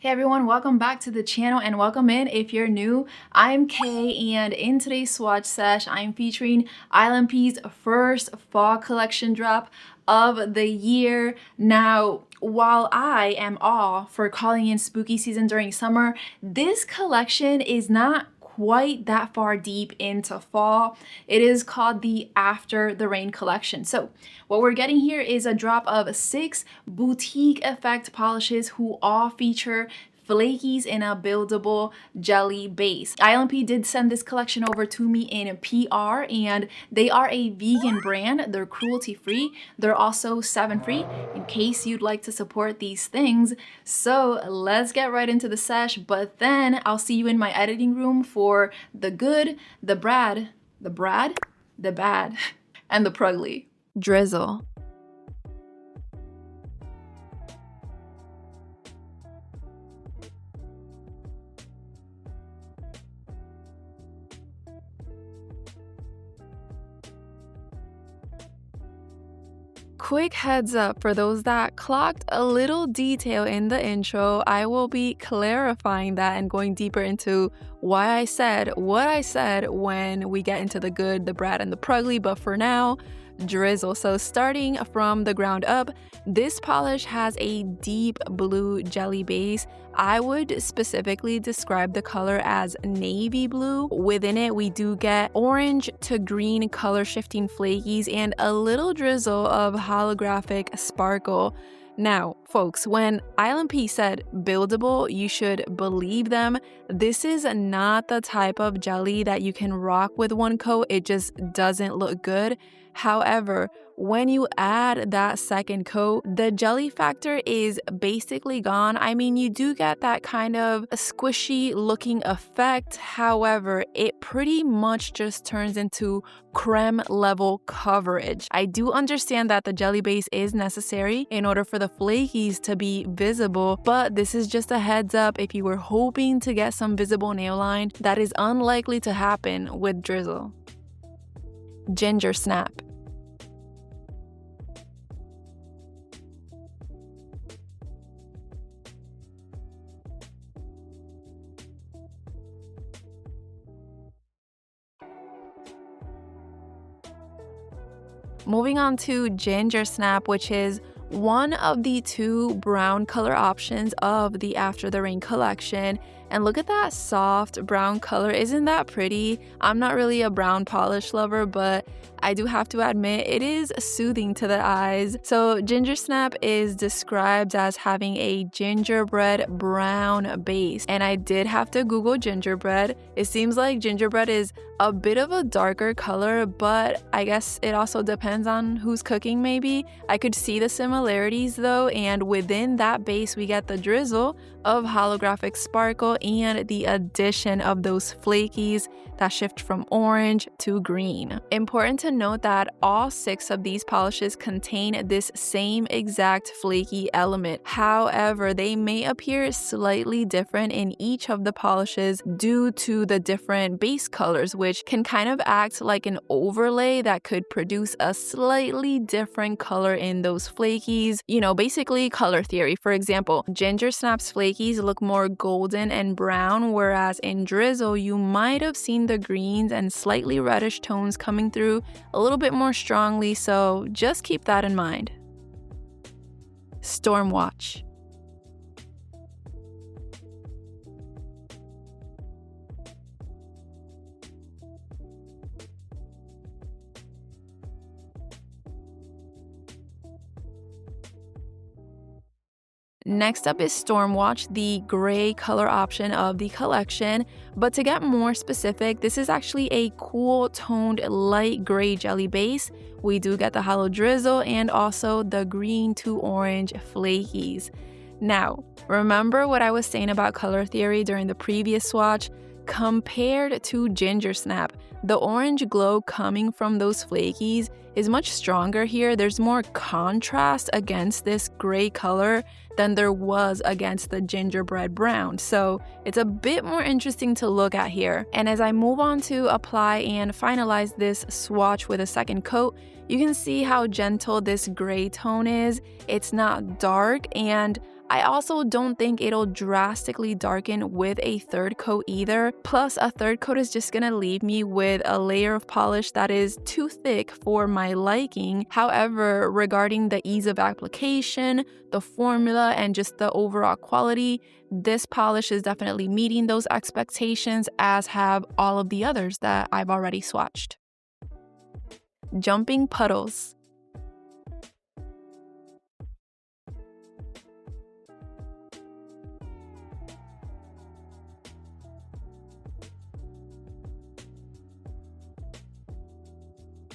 Hey everyone, welcome back to the channel and welcome in if you're new. I'm Kay and in today's swatch sesh, I'm featuring ILNP's first fall collection drop of the year. Now, while I am all for calling in spooky season during summer, this collection is not quite that far deep into fall. It is called the After the Rain collection. So what we're getting here is a drop of 6 boutique effect polishes who all feature flakies in a buildable jelly base. ILNP did send this collection over to me in PR, and they are a vegan brand. They're cruelty free. They're also 7 free in case you'd like to support these things. So let's get right into the sesh, but then I'll see you in my editing room for the good, the bad, and the Prugly. Drizzle. Quick heads up for those that clocked a little detail in the intro. I will be clarifying that and going deeper into why I said what I said when we get into the good, the bad, and the Prugly, but for now, Drizzle. So starting from the ground up, this polish has a deep blue jelly base. I would specifically describe the color as navy blue. Within it, we do get orange to green color shifting flakies and a little drizzle of holographic sparkle. Now, folks, when ILNP said buildable, you should believe them. This is not the type of jelly that you can rock with one coat. It just doesn't look good. However, when you add that second coat, the jelly factor is basically gone. I mean, you do get that kind of squishy looking effect. However, it pretty much just turns into creme level coverage. I do understand that the jelly base is necessary in order for the flakies to be visible, but this is just a heads up if you were hoping to get some visible nail line. That is unlikely to happen with Drizzle. Ginger Snap. Moving on to Ginger Snap, which is one of the 2 brown color options of the After the Rain collection. And look at that soft brown color. Isn't that pretty? I'm not really a brown polish lover, but I do have to admit it is soothing to the eyes. So Ginger Snap is described as having a gingerbread brown base. And I did have to Google gingerbread. It seems like gingerbread is a bit of a darker color, but I guess it also depends on who's cooking maybe. I could see the similarities though, and within that base we get the drizzle of holographic sparkle and the addition of those flakies that shift from orange to green. Important to note that all 6 of these polishes contain this same exact flaky element. However, they may appear slightly different in each of the polishes due to the different base colors, which can kind of act like an overlay that could produce a slightly different color in those flakies. You know, basically color theory. For example, Ginger Snap's flakies look more golden and brown, whereas in Drizzle, you might have seen the greens and slightly reddish tones coming through a little bit more strongly, so just keep that in mind. Stormwatch. Next up is Stormwatch, the gray color option of the collection. But to get more specific, this is actually a cool toned light gray jelly base. We do get the hollow drizzle and also the green to orange flakies. Now, remember what I was saying about color theory during the previous swatch? Compared to Ginger Snap, the orange glow coming from those flakies is much stronger here. There's more contrast against this gray color than there was against the gingerbread brown. So it's a bit more interesting to look at here. And as I move on to apply and finalize this swatch with a second coat, you can see how gentle this gray tone is. It's not dark, and I also don't think it'll drastically darken with a third coat either. Plus, a third coat is just gonna leave me with a layer of polish that is too thick for my liking. However, regarding the ease of application, the formula, and just the overall quality, this polish is definitely meeting those expectations, as have all of the others that I've already swatched. Jumping Puddles.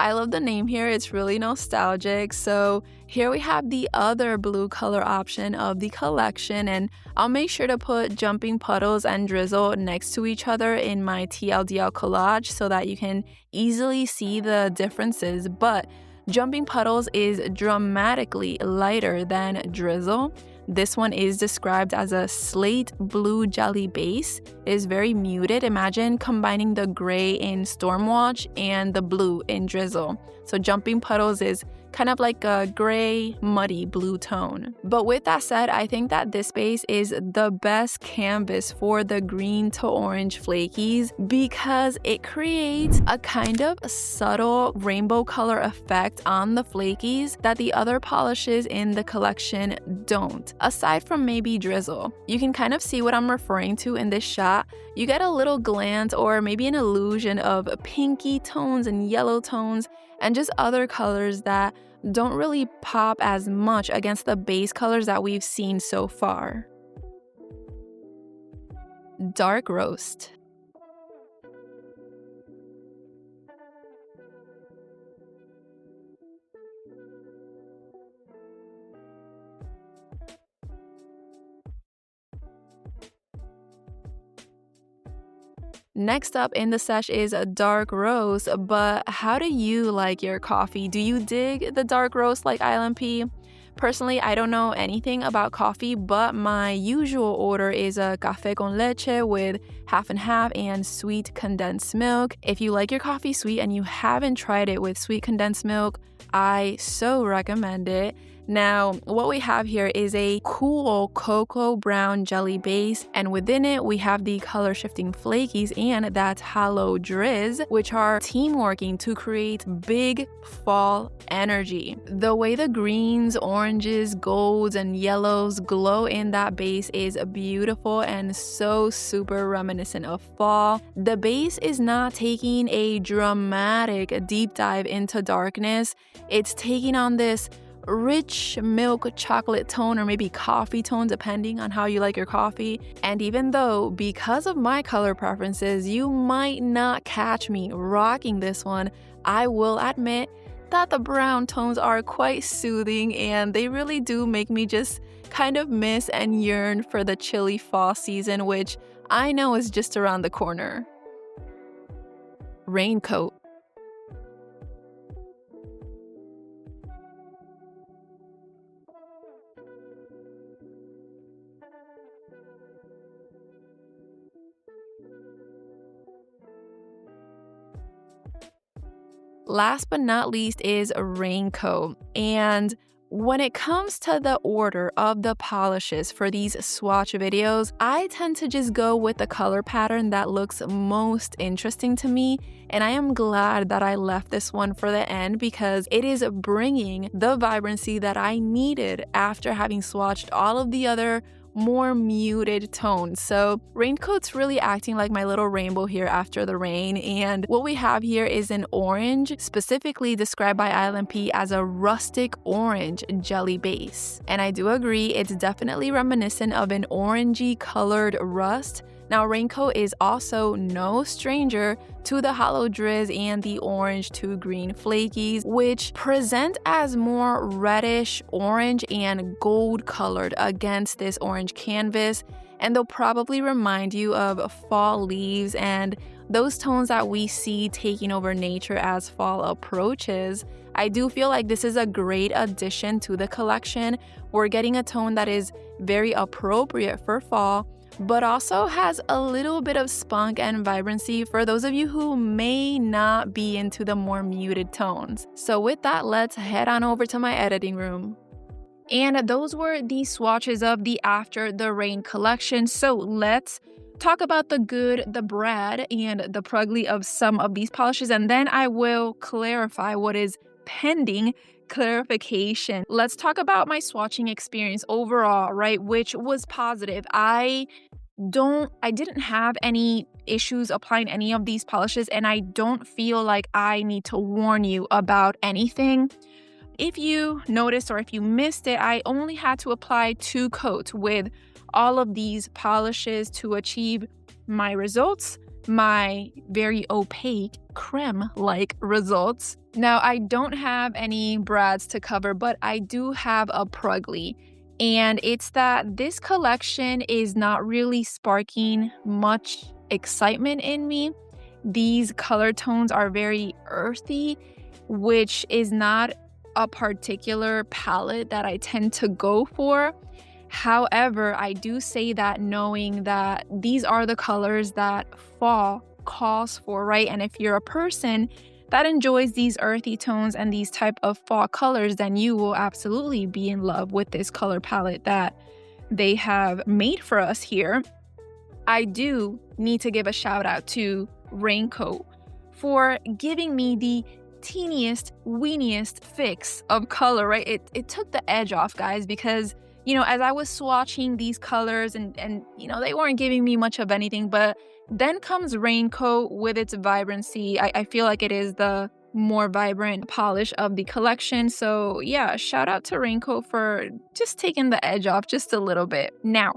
I love the name here, it's really nostalgic. So here we have the other blue color option of the collection, and I'll make sure to put Jumping Puddles and Drizzle next to each other in my TLDL collage so that you can easily see the differences. But Jumping Puddles is dramatically lighter than Drizzle. This one is described as a slate blue jelly base. It is very muted. Imagine combining the gray in Stormwatch and the blue in Drizzle. So Jumping Puddles is kind of like a gray, muddy blue tone. But with that said, I think that this base is the best canvas for the green to orange flakies because it creates a kind of subtle rainbow color effect on the flakies that the other polishes in the collection don't, aside from maybe Drizzle. You can kind of see what I'm referring to in this shot. You get a little glance or maybe an illusion of pinky tones and yellow tones and just other colors that don't really pop as much against the base colors that we've seen so far. Dark Roast. Next up in the sesh is a dark roast, but how do you like your coffee? Do you dig the dark roast like ILNP? Personally, I don't know anything about coffee, but my usual order is a café con leche with half and half and sweet condensed milk. If you like your coffee sweet and you haven't tried it with sweet condensed milk, I so recommend it. Now, what we have here is a cool cocoa brown jelly base, and within it we have the color shifting flakies and that hollow drizz, which are team working to create big fall energy. The way the greens, oranges, golds, and yellows glow in that base is beautiful and so super reminiscent of fall. The base is not taking a dramatic deep dive into darkness. It's taking on this rich milk chocolate tone or maybe coffee tone depending on how you like your coffee. And even though because of my color preferences you might not catch me rocking this one, I will admit that the brown tones are quite soothing and they really do make me just kind of miss and yearn for the chilly fall season, which I know is just around the corner. Raincoat. Last but not least is Raincoat. And when it comes to the order of the polishes for these swatch videos, I tend to just go with the color pattern that looks most interesting to me. And I am glad that I left this one for the end because it is bringing the vibrancy that I needed after having swatched all of the other more muted tones. So Raincoat's really acting like my little rainbow here after the rain, and what we have here is an orange, specifically described by ILNP as a rustic orange jelly base. And I do agree, it's definitely reminiscent of an orangey colored rust. Now, Raincoat is also no stranger to the hollow drizz and the orange to green flakies, which present as more reddish orange and gold colored against this orange canvas. And they'll probably remind you of fall leaves and those tones that we see taking over nature as fall approaches. I do feel like this is a great addition to the collection. We're getting a tone that is very appropriate for fall, but also has a little bit of spunk and vibrancy for those of you who may not be into the more muted tones. So with that, let's head on over to my editing room. And those were the swatches of the After the Rain collection. So let's talk about the good, the bad, and the prugly of some of these polishes, and then I will clarify what is pending clarification. Let's talk about my swatching experience overall, right, which was positive. I didn't have any issues applying any of these polishes, and I don't feel like I need to warn you about anything. If you noticed or if you missed it, I only had to apply 2 coats with all of these polishes to achieve my results, my very opaque creme-like results. Now, I don't have any brads to cover, but I do have a prugly. And it's that this collection is not really sparking much excitement in me. These color tones are very earthy, which is not a particular palette that I tend to go for. However, I do say that knowing that these are the colors that fall calls for, right? And if you're a person that enjoys these earthy tones and these type of fall colors, then you will absolutely be in love with this color palette that they have made for us here. I do need to give a shout out to Raincoat for giving me the teeniest, weeniest fix of color, right? It took the edge off, guys, because, you know, as I was swatching these colors and you know, they weren't giving me much of anything, but then comes Raincoat with its vibrancy. I feel like it is the more vibrant polish of the collection. So yeah, shout out to Raincoat for just taking the edge off just a little bit. Now,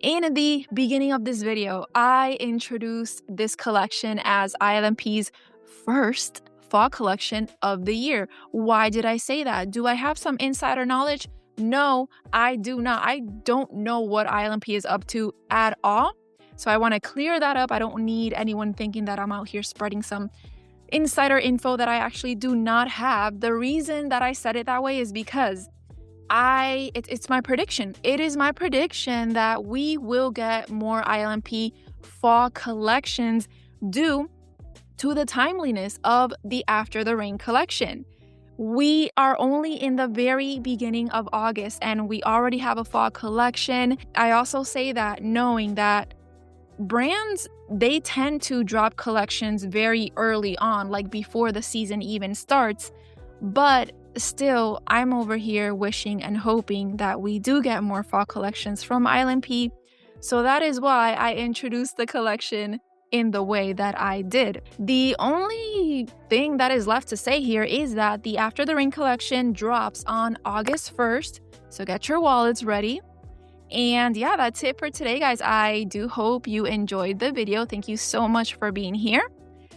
in the beginning of this video, I introduced this collection as ILNP's first fall collection of the year. Why did I say that? Do I have some insider knowledge? No, I do not. I don't know what ILNP is up to at all. So I want to clear that up. I don't need anyone thinking that I'm out here spreading some insider info that I actually do not have. The reason that I said it that way is because it's my prediction. It is my prediction that we will get more ILNP fall collections due to the timeliness of the After the Rain collection. We are only in the very beginning of August and we already have a fall collection. I also say that knowing that brands, they tend to drop collections very early on, like before the season even starts. But still, I'm over here wishing and hoping that we do get more fall collections from ILNP. So that is why I introduced the collection in the way that I did. The only thing that is left to say here is that the After the Rain collection drops on August 1st, so get your wallets ready. And yeah, that's it for today, guys. I do hope you enjoyed the video. Thank you so much for being here.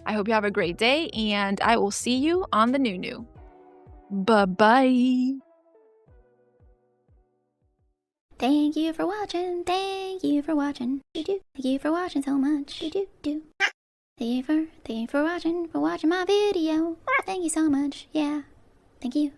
I hope you have a great day, and I will see you on the new. Bye-bye. Thank you for watching. Thank you for watching. Thank you for watching so much. Thank you for watching my video. Thank you so much. Yeah. Thank you.